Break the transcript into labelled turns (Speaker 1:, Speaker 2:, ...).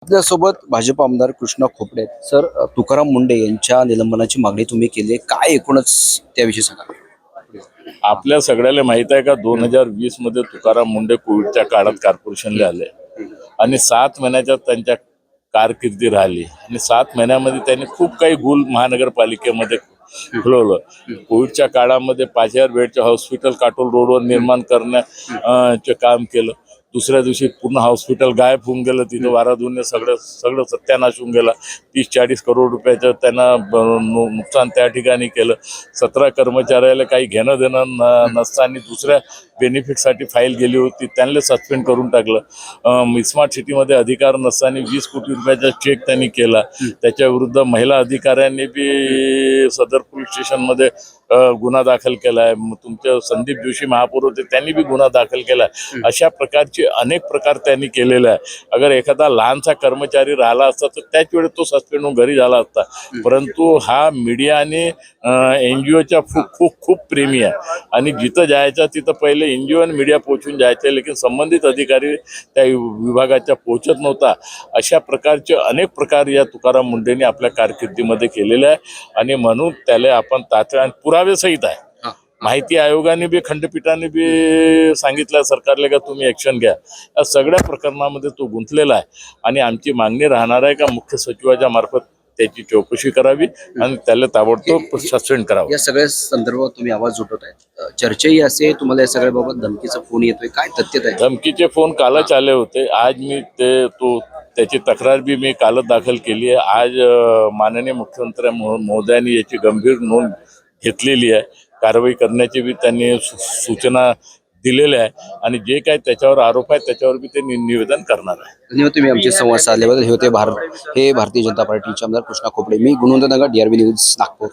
Speaker 1: आपल्यासोबत भाजप आमदार कृष्णा खोपडे आहेत. सर, तुकाराम मुंढे यांच्या निलंबनाची मागणी तुम्ही केली आहे. काय एकूणच त्याविषयी सांगा.
Speaker 2: आपल्या सगळ्याला माहित आहे का 2020 मध्ये तुकाराम मुंढे कोविडच्या काळात कॉर्पोरेशनला आले आणि 7 महिन्याच्या त्यांच्या कारकिर्दी राहिली आणि 7 महिन्यामध्ये त्यांनी खूप काही गुल महानगरपालिकेमध्ये खुलवलं. कोविडच्या काळामध्ये 5000 बेडचे हॉस्पिटल काटोल रोडवर निर्माण करण्याचे काम केलं. दुसऱ्या दिवशी पूर्ण हॉस्पिटल गायब होऊन गेलं. तिथं वाराधून सगळं सत्यानाश होऊन गेला. 30-40 करोड रुपयाचं त्यांना नुकसान त्या ठिकाणी केलं. 17 कर्मचाऱ्याला काही घेणं देणं नसताना दुसऱ्या बेनिफिटसाठी फाईल गेली होती, त्यांना सस्पेंड करून टाकलं. स्मार्ट सिटीमध्ये अधिकार नसताना 20 कोटी रुपयाचा चेक त्यांनी केला. त्याच्या विरुद्ध महिला अधिकाऱ्यांनी बी सदर पोलीस स्टेशनमध्ये गुन्हा दाखल केला आहे. तुमचे संदीप जोशी महापौर होते, त्यांनी बी गुन्हा दाखल केला आहे. अशा प्रकारचे अनेक प्रकार त्यांनी केलेले आहे. अगर एखादा लहानसा कर्मचारी राहिला असता तर त्याच वेळेस तो सस्पेंड होऊन घरी झाला असता. परंतु हा मीडिया आणि NGOच्या खूप प्रेमी आहे आणि जिथं जायचं तिथं पहिले NGO आणि मीडिया पोहोचून जायचे, लेकिन संबंधित अधिकारी त्या विभागाच्या पोहोचत नव्हता. अशा प्रकारचे अनेक प्रकार या तुकाराम मुंढेंनी आपल्या कारकिर्दीमध्ये केलेले आहे आणि म्हणून त्याला आपण तात्काळ पुरावे सहित आहे. माहिती आयोगाने बी खंडपीठाने बी सांगितलं सरकारला का तुम्ही ऍक्शन घ्या. या सगळ्या प्रकरणामध्ये तो गुंतलेला आहे आणि आमची मागणी राहणार आहे का मुख्य सचिवाच्या मार्फत त्याची चौकशी करावी आणि त्याला ताबडतोब सस्पेंड करावं.
Speaker 1: या सगळ्या संदर्भात तुम्ही आवाज उठवत आहे. चर्चाही असे तुम्हाला या सगळ्याबाबत धमकीचा फोन येतोय, काय तथ्यता आहे?
Speaker 2: धमकीचे फोन कालच आले होते. आज मी त्याची तक्रार बी मी कालच दाखल केली आहे. आज माननीय मुख्यमंत्री महोदयांनी याची गंभीर नोंद घेतलेली आहे. कारवाई करण्याची बी त्यांनी सूचना दिलेल्या आहे आणि जे काही त्याच्यावर आरोप आहे त्याच्यावर बी ते निवेदन करणार आहे.
Speaker 1: धन्यवाद तुम्ही आमचे संवाद साधल्याबद्दल. हे भारतीय जनता पार्टीचे आमदार कृष्णा खोपडे. मी गुणवंत नगर, DRB न्यूज, नागपूर.